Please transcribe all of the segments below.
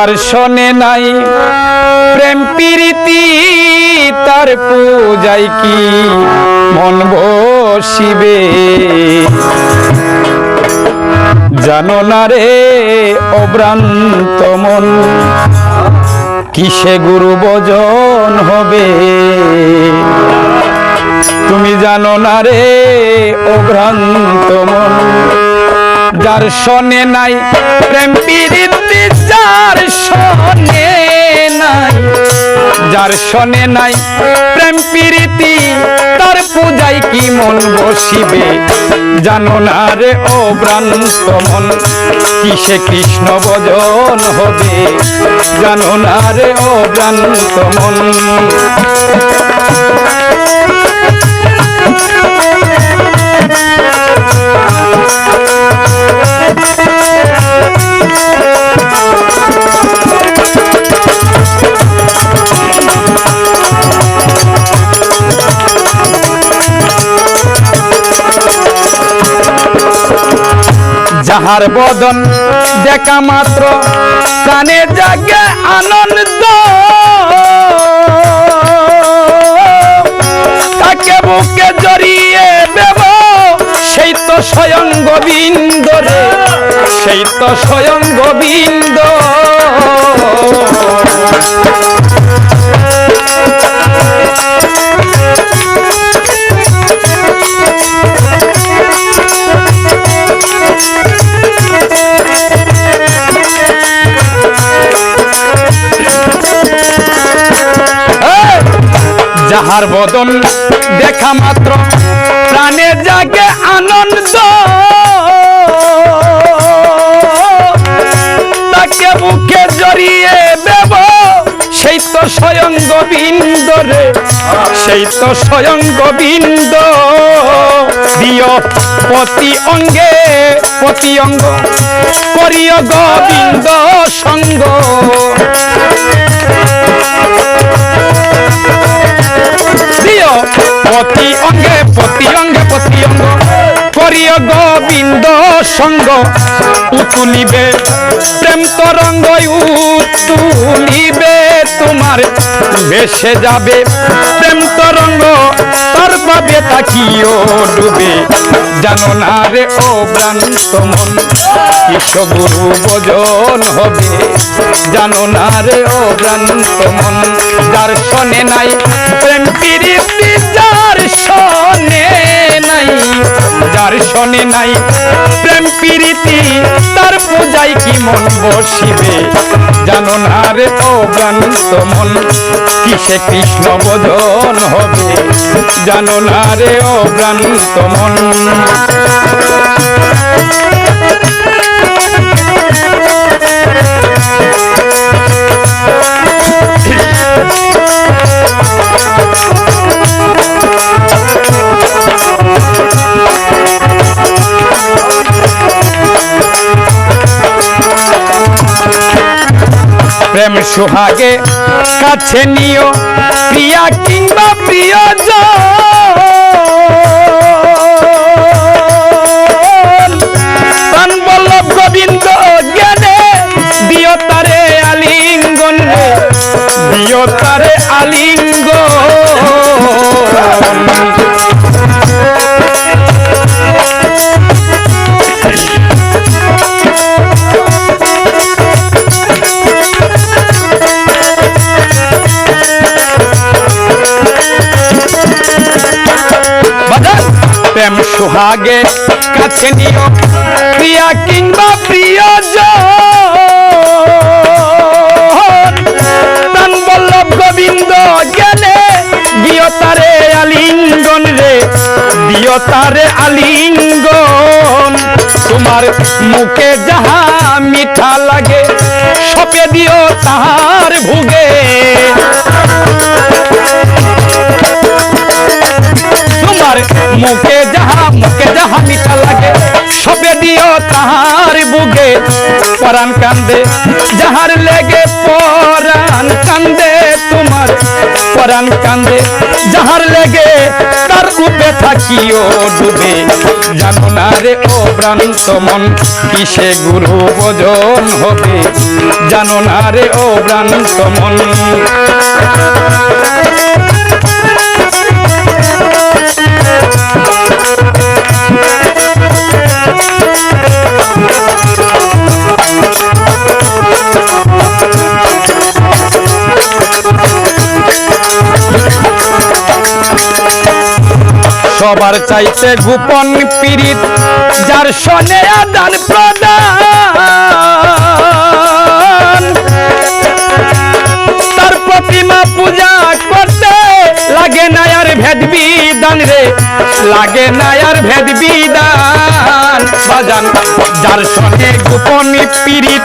যার শোনে নাই প্রেম প্রীতি তার পূজায় কি মন বসিবে জানো না রে অভ্রান্ত মন কিসে গুরু ভজন হবে তুমি জানো না রে অভ্রান্ত মন যার শোনে নাই প্রেম প্রীতি যার শোনে নাই যার শোনে নাই প্রেম প্রীতি তার পূজায় কি মন বসিবে জানো না রে অভ্রান্ত মন কিসে কৃষ্ণ ভজন হবে জানো না রে অভ্রান্ত মন যাহার বদন দেখা মাত্র প্রাণে জাগে আনন্দ তাকে বুকে জড়িয়ে দেব সেই তো স্বয়ং গোবিন্দ রে সেই তো স্বয়ং গোবিন্দ যাহার বদন দেখা মাত্র প্রাণে জাগে আনন্দ তাকে বুকে জড়িয়ে দেব সেই তো স্বয়ং গোবিন্দ রে সেই তো স্বয়ং গোবিন্দ দিয় প্রতি অঙ্গে প্রতি অঙ্গ করিয় গোবিন্দ সঙ্গ প্রতি অঙ্গে প্রতি অঙ্গে প্রতি অঙ্গ করিয় গোবিন্দ সঙ্গ উতুলিবে প্রেম তরঙ্গ উতুলিবে তোমার ভেসে যাবে প্রেম তরঙ্গ তার পাবে তাকিও ডুবে জানো না রে অভ্রান্ত মন কিসে গুরু ভজন হবে জানো না রে অভ্রান্ত মন যার শোনে নাই প্রেম প্রীতি যার শোনে নাই যার শোনে নাই প্রেম প্রীতি তার পূজায় কি মন বসিবে জানো না রে অভ্রান্ত মন কিসে কৃষ্ণ ভজন হবে জানো না রে অভ্রান্ত মন প্রেম সুহাগে কাছে নিও প্রিয়া কিংবা প্রিয়জন প্রাণ বল্লভ গোবিন্দ জ্ঞানে দিও তারে আলিঙ্গন দিও তারে আলিঙ্গন প্রেম সুহাগে কাছে নিও প্রিয়া কিংবা প্রিয়জন প্রাণ বল্লভ গোবিন্দ জ্ঞানে দিও তারে আলিঙ্গন রে দিও তারে আলিঙ্গন তোমার মুখে যাহা মিঠা লাগে সপে দিও তাহার ভুগে তোমার মুখে যাহা মিঠা লাগে সপে দিও তাহার বুগে পরাণ কান্দে যাহার লেগে পরাণ পরাণ কান্দে তোমার পরাণ কান্দে যাহার লেগে তার কূপে থাকিও ডুবে জানো না রে ও ভ্রান্ত মন কিসে গুরু ভজন হবে জানো না রে ও ভ্রান্ত মন সবার চাইতে গোপন পীড়িত যার সনে আদান প্রদান তার প্রতিমা পূজা করতে লাগে না আর ভেদ বিধান রে লাগে না আর ভেদ বিধান বাজান যার সনে গোপন পীড়িত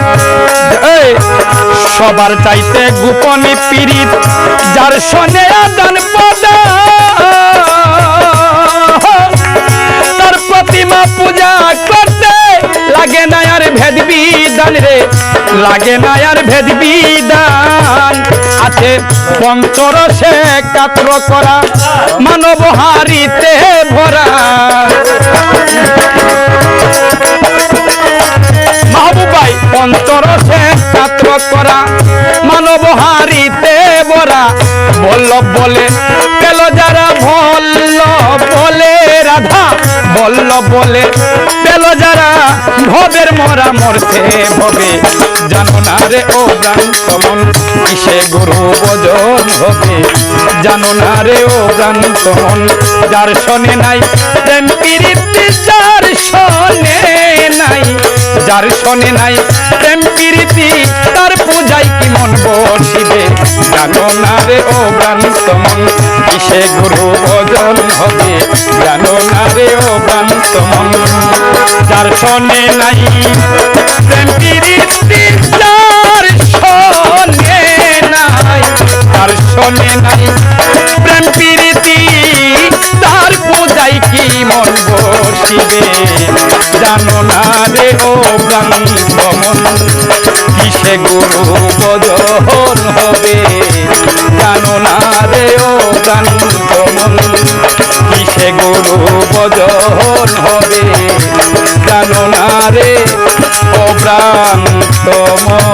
সবার চাইতে গোপন পীড়িত যার সনে আদান প্রদান প্রতিমা পূজা করতে লাগে না আর ভেদ বিধান রে লাগে না আর ভেদ বিধান আছে পঞ্চরসে কাতর করা মানব হারিতে ভরা মাহবুব ভাই পঞ্চরসে কাতর করা মানব হারিতে ভরা বল্লভ বলে পেল যারা বল্লভ বলে রাধা বল্লভ বলে পেল যারা ভবের মরা মরতে ভবে জানো না রে ও ভ্রান্ত মন কিসে গুরু ভজন হবে জানো না রে ও ভ্রান্ত মন যার শোনে নাই প্রেম প্রীতি যার শোনে নাই যার শোনে নাই প্রেম প্রীতি তার পূজায় কি মন বসিবে জানো না রে ও ভ্রান্ত মন কিসে গুরু ভজন হবে জানো না রে ও ভ্রান্ত মন যার শোনে নাই প্রেম প্রীতি যার শোনে নাই যার শোনে নাই প্রেম প্রীতি তার পূজায় কি মন বসিবে জানো না রে ও ভ্রান্ত মন কিসে গুরু ভজন হবে জানো না রে ও ভ্রান্ত মন কিসে গুরু ভজন হবে জানো না রে ও ভ্রান্ত মন